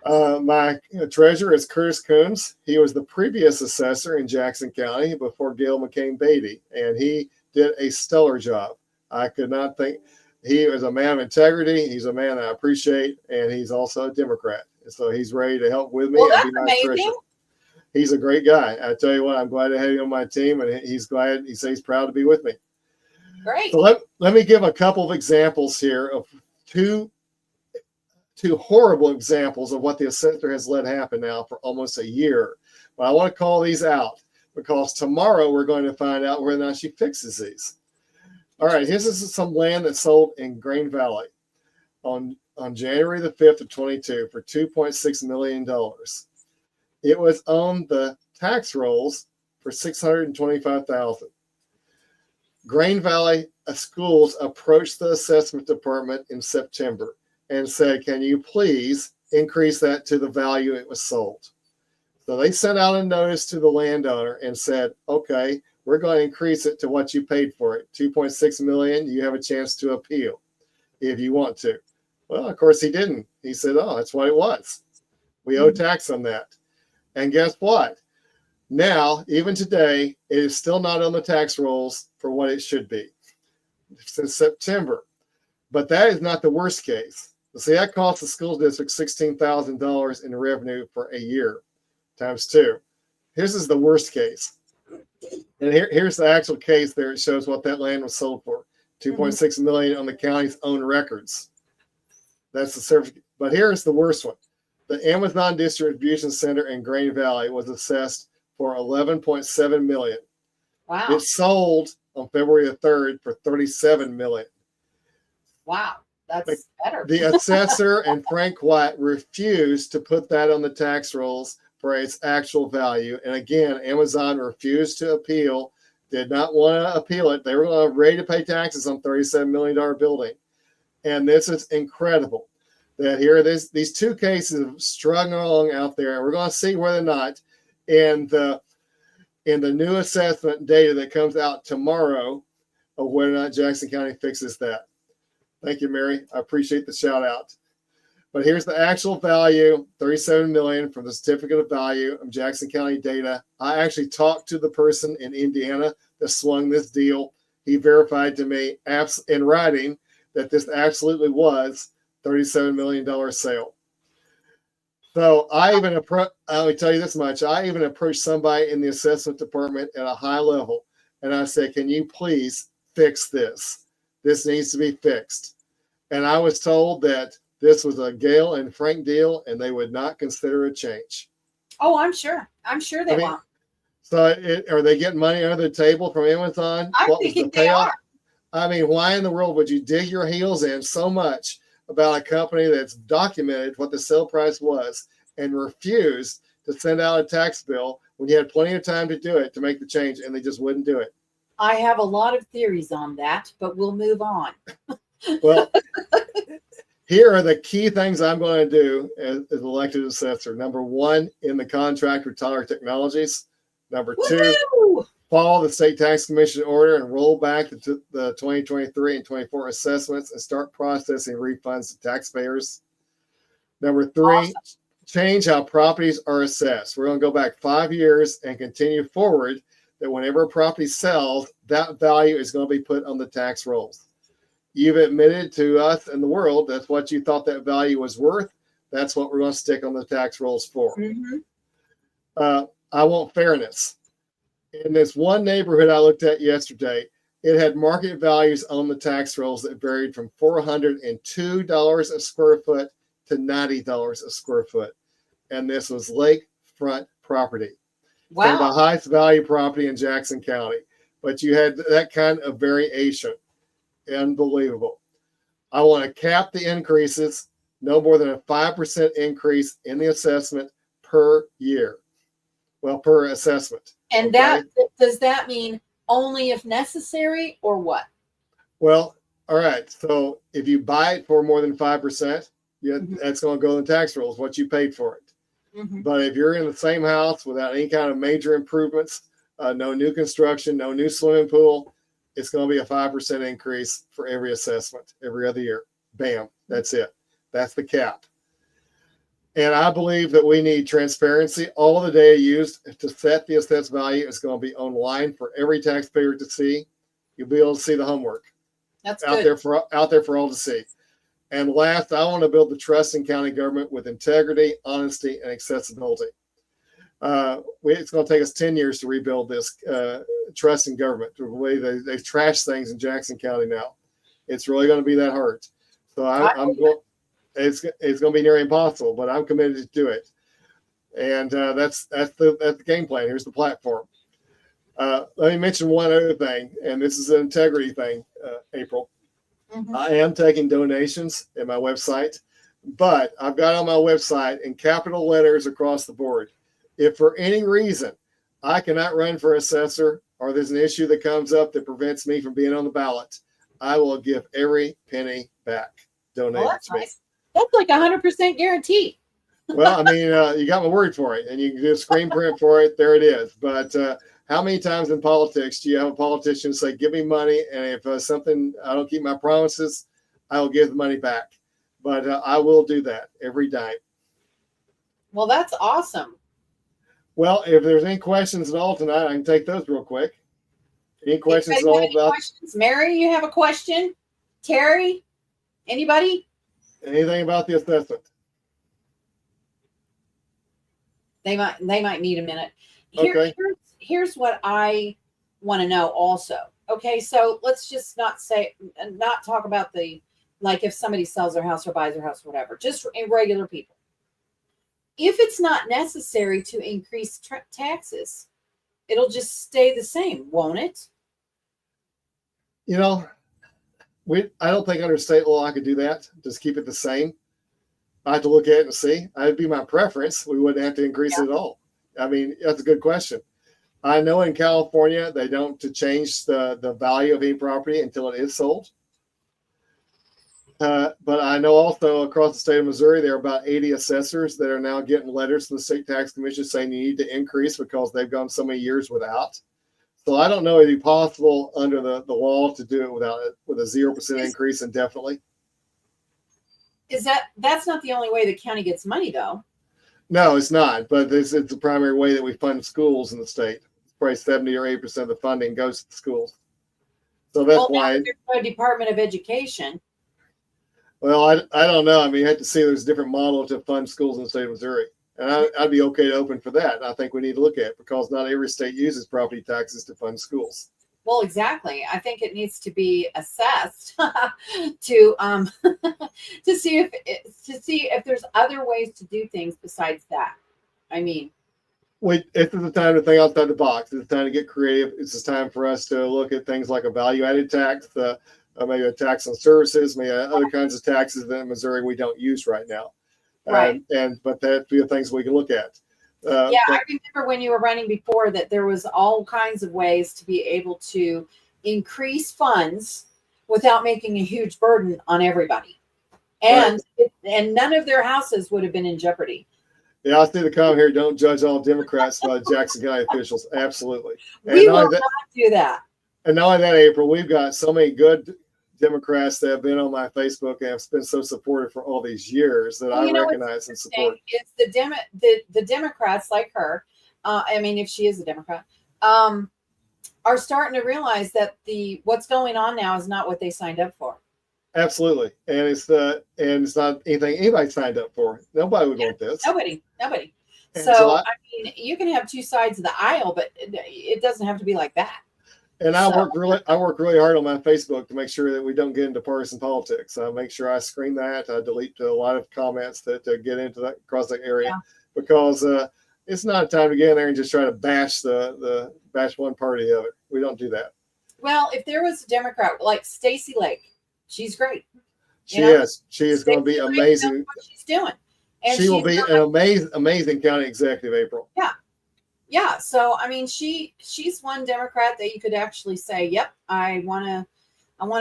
My treasurer is Curtis Coons. He was the previous assessor in Jackson County before Gail McCain Beatty, and he did a stellar job. I could not think. He is a man of integrity. He's a man I appreciate, and he's also a Democrat. So he's ready to help with me. Well, that's and be my amazing. treasurer. He's a great guy. I tell you what, I'm glad to have him on my team, and he's glad. He says he's proud to be with me. Great. So let me give a couple of examples here of two horrible examples of what the assessor has let happen now for almost a year. But I want to call these out because tomorrow we're going to find out whether or not she fixes these. All right, here's some land that sold in Grain Valley on January the 5th of 22 for $2.6 million. It was on the tax rolls for $625,000. Grain Valley Schools approached the assessment department in September and said, can you please increase that to the value it was sold? So they sent out a notice to the landowner and said, okay, we're going to increase it to what you paid for it, 2.6 million. You have a chance to appeal if you want to. Well, of course he didn't. He said, oh, that's what it was. We owe tax on that. And guess what? Now, even today, it is still not on the tax rolls for what it should be since September. But that is not the worst case. See, that costs the school district $16,000 in revenue for a year, times 2. This is the worst case. And here's the actual case there. It shows what that land was sold for. 2.6 million on the county's own records. That's the certificate. But here's the worst one. The Amazon Distribution Center in Grain Valley was assessed for 11.7 million. Wow. It sold on February the 3rd for 37 million. Wow. That's better. The assessor and Frank White refused to put that on the tax rolls for its actual value. And again, Amazon refused to appeal, did not want to appeal it. They were ready to pay taxes on $37 million building. And this is incredible that here these two cases have strung along out there. And we're going to see whether or not in the new assessment data that comes out tomorrow of whether or not Jackson County fixes that. Thank you, Mary. I appreciate the shout out. But here's the actual value, 37 million from the certificate of value of Jackson County data. I actually talked to the person in Indiana that swung this deal. He verified to me in writing that this absolutely was $37 million sale. So let me tell you this much. I even approached somebody in the assessment department at a high level, and I said, can you please fix this? This needs to be fixed. And I was told that this was a Gail and Frank deal, and they would not consider a change. Oh, I'm sure. I'm sure they won't. So are they getting money under the table from Amazon? I'm thinking they are. I mean, why in the world would you dig your heels in so much about a company that's documented what the sale price was and refused to send out a tax bill when you had plenty of time to do it, to make the change, and they just wouldn't do it? I have a lot of theories on that, but we'll move on. Well, here are the key things I'm going to do as elected assessor. Number 1, in the contract with Tyler Technologies. Number 2, Woo-hoo! follow the state tax commission order and roll back the 2023 and 24 assessments and start processing refunds to taxpayers. Number 3, Awesome. Change how properties are assessed. We're going to go back 5 years and continue forward that whenever a property sells, that value is going to be put on the tax rolls. You've admitted to us and the world that's what you thought that value was worth. That's what we're going to stick on the tax rolls for. Mm-hmm. I want fairness. In this one neighborhood I looked at yesterday, it had market values on the tax rolls that varied from $402 a square foot to $90 a square foot. And this was lakefront property. Wow. From the highest value property in Jackson County. But you had that kind of variation. Unbelievable. I want to cap the increases, no more than a 5% increase in the assessment per year. Well, per assessment. And okay? does that mean only if necessary or what? Well, all right. So if you buy it for more than 5%, that's going to go in the tax rolls, what you paid for it. Mm-hmm. But if you're in the same house without any kind of major improvements, no new construction, no new swimming pool, it's going to be a 5% increase for every assessment every other year. Bam. That's it. That's the cap. And I believe that we need transparency. All of the data used to set the assessed value is going to be online for every taxpayer to see. You'll be able to see the homework. That's out good. there for all to see. And last, I want to build the trust in county government with integrity, honesty, and accessibility. It's going to take us 10 years to rebuild this trust in government. The way they trash things in Jackson County now, it's really going to be that hard. So I'm going. It's going to be near impossible, but I'm committed to do it. And that's the game plan. Here's the platform. Let me mention one other thing, and this is an integrity thing, April. Mm-hmm. I am taking donations at my website, but I've got on my website in capital letters across the board. If for any reason I cannot run for assessor or there's an issue that comes up that prevents me from being on the ballot, I will give every penny back. Donate Well, that's to me. nice. That's like 100% guarantee. Well, I mean, you got my word for it, and you can do a screen print for it. There it is. But how many times in politics do you have a politician say, "Give me money," and if something I don't keep my promises, I will give the money back. But I will do that every dime. Well, that's awesome. Well, if there's any questions at all tonight, I can take those real quick. Any questions at Anybody all have any about questions? Mary, you have a question? Terry? Anybody? anything about the assessment? They might need a minute. Okay. Here's what I want to know also. Okay, so let's just not talk about like if somebody sells their house or buys their house or whatever, just regular people. If it's not necessary to increase taxes, it'll just stay the same, won't it? You know, I don't think under state law I could do that. Just keep it the same. I have to look at it and see. That'd be my preference. We wouldn't have to increase it at all. I mean, that's a good question. I know in California they don't to change the value of any property until it is sold. But I know also across the state of Missouri, there are about 80 assessors that are now getting letters from the state tax commission saying you need to increase because they've gone so many years without. So I don't know if it'd be possible under the law to do it with a 0% increase indefinitely. That's not the only way the county gets money, though? No, it's not. But it's the primary way that we fund schools in the state. It's probably 70 or 80% of the funding goes to the schools. So that's why. There's no Department of Education. Well, I don't know. I mean, you have to see there's a different model to fund schools in the state of Missouri. And I'd be okay to open for that. I think we need to look at it because not every state uses property taxes to fund schools. Well, exactly. I think it needs to be assessed to see if there's other ways to do things besides that. I mean, It's the time to think outside the box. It's time to get creative. It's the time for us to look at things like a value-added tax, maybe a tax on services, maybe other kinds of taxes that in Missouri we don't use right now. Right. But that'd be the things we can look at. I remember when you were running before that there was all kinds of ways to be able to increase funds without making a huge burden on everybody. And none of their houses would have been in jeopardy. Yeah, I see the comment here. Don't judge all Democrats by Jackson County officials. Absolutely. We will not do that. And not only that, April, we've got so many good Democrats that have been on my Facebook and have been so supportive for all these years that I recognize and support. It's the Democrats like her. I mean, if she is a Democrat, are starting to realize that what's going on now is not what they signed up for. Absolutely, and it's not anything anybody signed up for. Nobody would want this. Nobody. And So I mean, you can have two sides of the aisle, but it doesn't have to be like that. And I work really hard on my Facebook to make sure that we don't get into partisan politics. I make sure I screen that. I delete a lot of comments that get into that across that area because it's not a time to get in there and just try to bash bash one party or the other. We don't do that. Well, if there was a Democrat like Stacey Lake, she's great. She is going to be amazing. What she's doing, and she will be an amazing county executive, April. Yeah. So I mean, she's one Democrat that you could actually say, "Yep, I want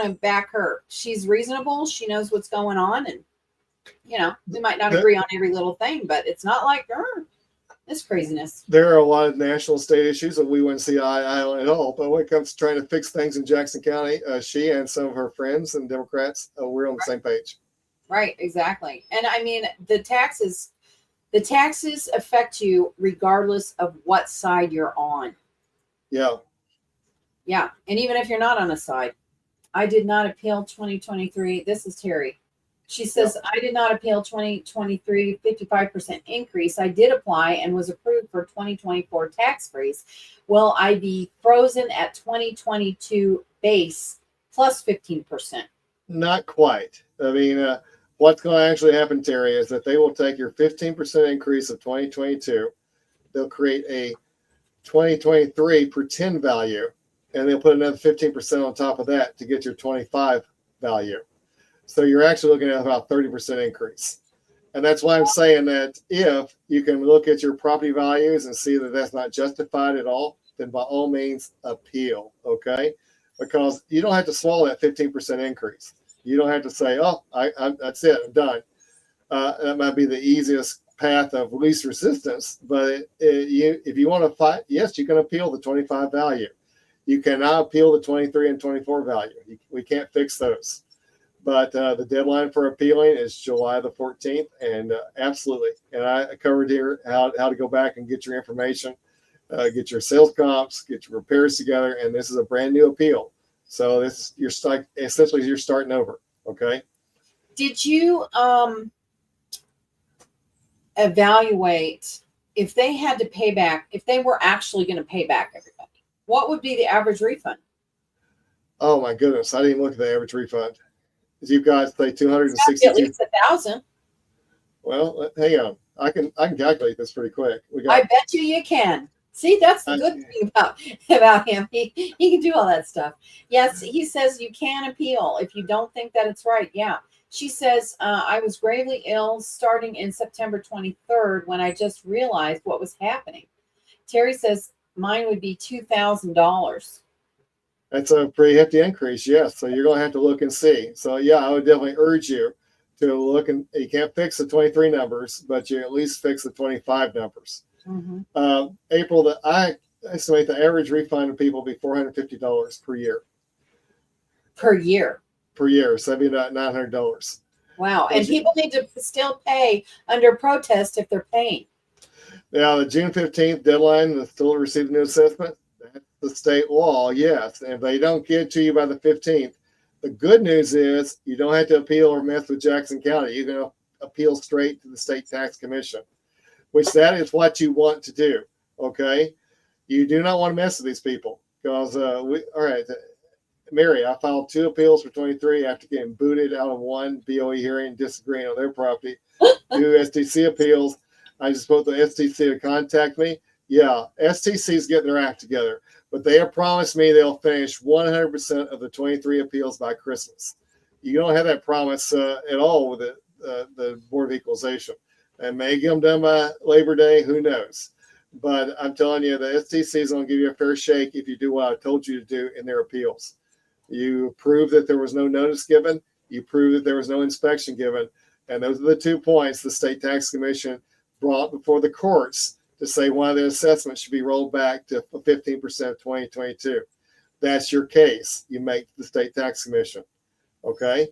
to back her." She's reasonable. She knows what's going on, and we might not agree on every little thing, but it's not like this craziness. There are a lot of national state issues that we wouldn't see eye on at all. But when it comes to trying to fix things in Jackson County, she and some of her friends and Democrats, we're on the same page. Right. Exactly. And I mean, the taxes affect you regardless of what side you're on. Yeah. Yeah. And even if you're not on a side, I did not appeal 2023. This is Terry. She says, I did not appeal 2023 55% increase. I did apply and was approved for 2024 tax freeze. Will I be frozen at 2022 base plus 15%? Not quite. I mean, what's going to actually happen, Terry, is that they will take your 15% increase of 2022. They'll create a 2023 pretend value, and they'll put another 15% on top of that to get your 25 value. So you're actually looking at about 30% increase. And that's why I'm saying that if you can look at your property values and see that that's not justified at all, then by all means appeal, okay? Because you don't have to swallow that 15% increase. You don't have to say, oh, that's it, I'm done. That might be the easiest path of least resistance, but if you want to fight, yes, you can appeal the 25 value. You cannot appeal the 23 and 24 value. We can't fix those. But the deadline for appealing is July the 14th, and absolutely. And I covered here how to go back and get your information, get your sales comps, get your repairs together, and this is a brand new appeal. So this is essentially you're starting over. Okay. Did you evaluate if they had to pay back, if they were actually going to pay back everybody, what would be the average refund? Oh my goodness, I didn't look at the average refund. You guys say 262. At least 1,000. Well, hang on. I can calculate this pretty quick. I bet you can. See, that's the good thing about him. He can do all that stuff. Yes, he says you can appeal if you don't think that it's right. Yeah. She says, I was gravely ill starting in September 23rd when I just realized what was happening. Terry says mine would be $2,000. That's a pretty hefty increase, yes. So you're going to have to look and see. So yeah, I would definitely urge you to look, and you can't fix the 23 numbers, but you at least fix the 25 numbers. Mm-hmm. April, I estimate the average refund of people will be $450 per year. Per year. Per year, so that'd be about $900. Wow, and people need to still pay under protest if they're paying. Now, the June 15th deadline to still receive a new assessment, that's the state law, yes. And if they don't get to you by the 15th, the good news is you don't have to appeal or mess with Jackson County. You can appeal straight to the State Tax Commission, which that is what you want to do, okay? You do not want to mess with these people because, all right, Mary, I filed 2 appeals for 23 after getting booted out of 1 BOE hearing, disagreeing on their property. 2 STC appeals. I just spoke to the STC to contact me. Yeah, STC's getting their act together, but they have promised me they'll finish 100% of the 23 appeals by Christmas. You don't have that promise at all with the Board of Equalization. And may get them done by Labor Day, who knows? But I'm telling you, the STC is going to give you a fair shake if you do what I told you to do in their appeals. You prove that there was no notice given. You prove that there was no inspection given. And those are the 2 points the State Tax Commission brought before the courts to say one of the assessments should be rolled back to 15% of 2022. That's your case. You make the State Tax Commission. Okay?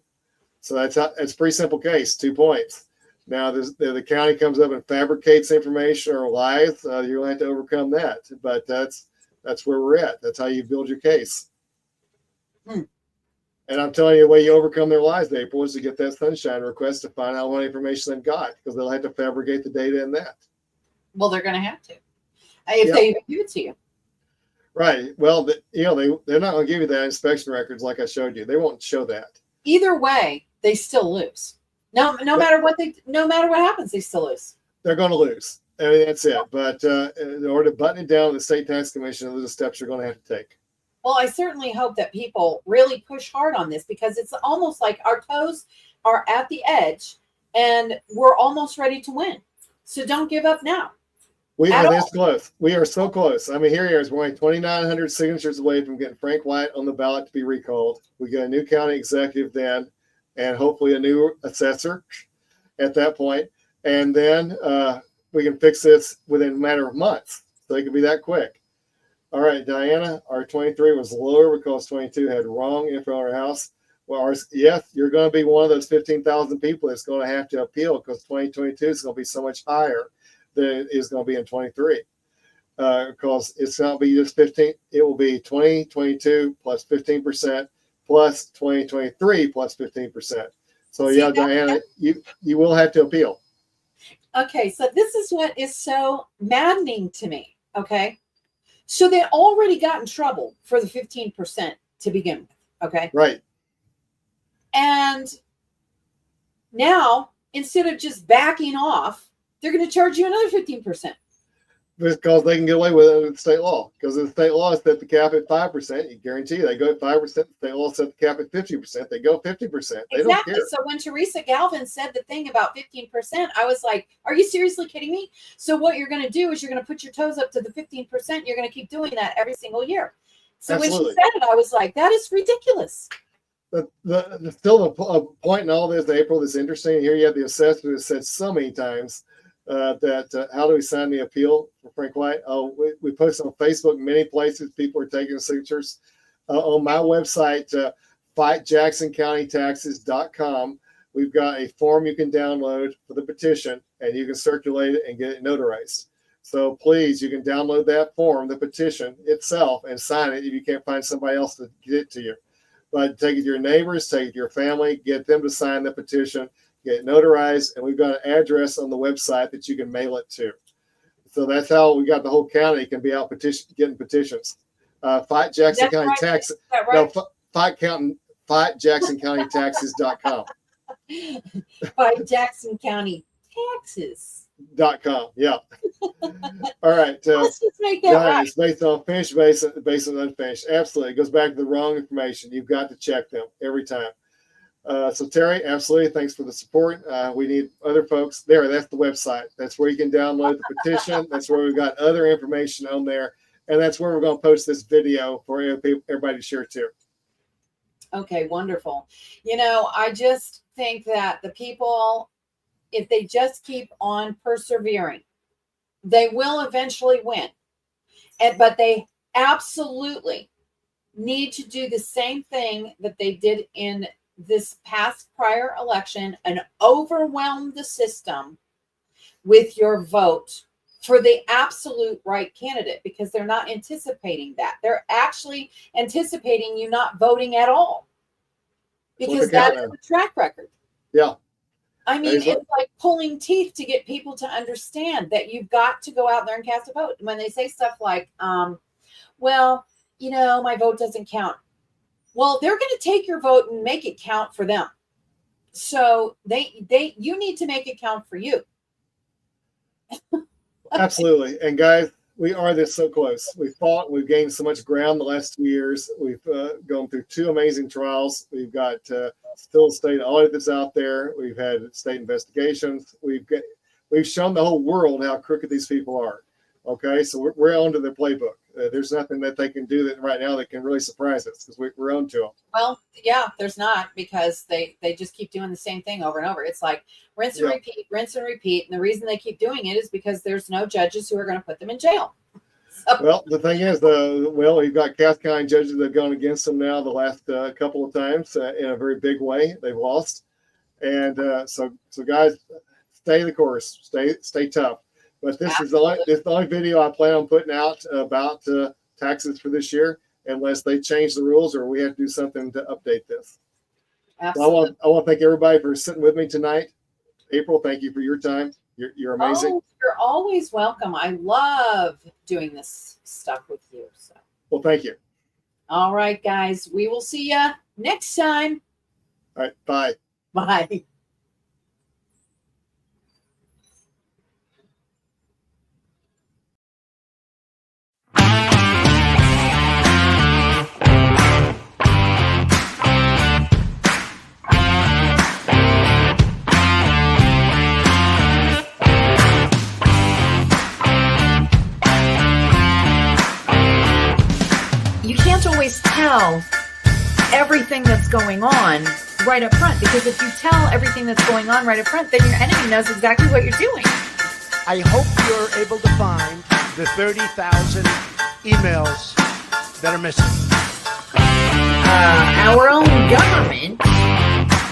So it's a pretty simple case, 2 points. Now, the county comes up and fabricates information or lies, you'll have to overcome that. But that's where we're at. That's how you build your case. And I'm telling you, the way you overcome their lies, April, is to get that sunshine request to find out what information they've got, because they'll have to fabricate the data in that. Well, they're going to have to, if they even give it to you. Right. Well, they're not going to give you that inspection records like I showed you. They won't show that. Either way, they still lose. No matter what happens, they still lose. They're going to lose. I mean, that's it. But in order to button it down with the State Tax Commission, those are the steps you're going to have to take. Well, I certainly hope that people really push hard on this, because it's almost like our toes are at the edge and we're almost ready to win. So don't give up now. We are this close. We are so close. I mean, here he is. We're only 2,900 signatures away from getting Frank White on the ballot to be recalled. We get a new county executive then, and hopefully a new assessor at that point. And then we can fix this within a matter of months. So it can be that quick. All right, Diana, our 23 was lower because 22 had wrong info on our house. Well, yes, you're going to be one of those 15,000 people that's going to have to appeal, because 2022 is going to be so much higher than it is going to be in 23. Because it's not be just 15, it will be 2022 plus 15% plus 2023 plus 15%. So yeah, Diana, you will have to appeal. Okay, so this is what is so maddening to me. Okay. So they already got in trouble for the 15% to begin with. Okay. Right. And now, instead of just backing off, they're going to charge you another 15%. because they can get away with it under state law. Because the state law is set the cap at 5%. You guarantee they go at 5%. The state law set the cap at 50%. They go 50%. They don't Exactly. care. So when Teresa Galvin said the thing about 15%, I was like, are you seriously kidding me? So what you're going to do is you're going to put your toes up to the 15%. You're going to keep doing that every single year. So when she Absolutely. said it, I was like, that is ridiculous. Still a point in all this, April, that's interesting. Here you have the assessor that said so many times that how do we sign the appeal for Frank White? Oh, we post on Facebook, many places. People are taking signatures. On my website, fightjacksoncountytaxes.com, we've got a form you can download for the petition, and you can circulate it and get it notarized. So please, you can download that form, the petition itself, and sign it if you can't find somebody else to get it to you. But take it to your neighbors, take it to your family, get them to sign the petition, get it notarized, and we've got an address on the website that you can mail it to. So that's how we got the whole county can be out getting petitions. Fight Jackson County Taxes. Right? No, FightJacksonCountyTaxes.com. Fight Jackson County Taxes. .com. Yeah. All right. Let's just make that right. It's based on finished, based on unfinished. Absolutely. It goes back to the wrong information. You've got to check them every time. So Terry, absolutely. Thanks for the support. We need other folks there. That's the website. That's where you can download the petition. That's where we've got other information on there. And that's where we're going to post this video for everybody to share too. Okay, wonderful. I just think that the people, if they just keep on persevering, they will eventually win. But they absolutely need to do the same thing that they did in this past prior election and overwhelm the system with your vote for the absolute right candidate, because they're not anticipating that. They're actually anticipating you not voting at all, because that's the track record. Yeah. I mean, it's like pulling teeth to get people to understand that you've got to go out there and cast a vote. When they say stuff like, well, my vote doesn't count. Well, they're going to take your vote and make it count for them. So you need to make it count for you. Absolutely. And guys, we are this so close. We fought, we've gained so much ground the last 2 years. We've gone through 2 amazing trials. We've got still state audit that's out there. We've had state investigations. We've shown the whole world how crooked these people are. Okay, so we're on to their playbook. There's nothing that they can do that right now that can really surprise us, because we're on to them. Well, yeah, there's not, because they just keep doing the same thing over and over. It's like rinse and repeat, rinse and repeat. And the reason they keep doing it is because there's no judges who are going to put them in jail. So. Well, the thing is, you've got Cass County judges that have gone against them now the last couple of times in a very big way. They've lost. And so guys, stay the course, stay tough. But this is the only video I plan on putting out about taxes for this year, unless they change the rules or we have to do something to update this. Absolutely. I want to thank everybody for sitting with me tonight. April, thank you for your time. You're amazing. Oh, you're always welcome. I love doing this stuff with you. So. Well, thank you. All right, guys. We will see you next time. All right. Bye. Bye. Always tell everything that's going on right up front, because if you tell everything that's going on right up front, then your enemy knows exactly what you're doing. I hope you're able to find the 30,000 emails that are missing. Our own government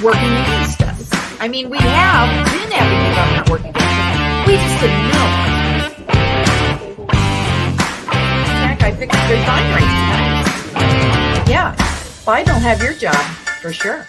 working against us. I mean, we have been having the government working against us. We just didn't know. Heck, I fixed the refineries tonight. Yeah, Biden will have your job for sure.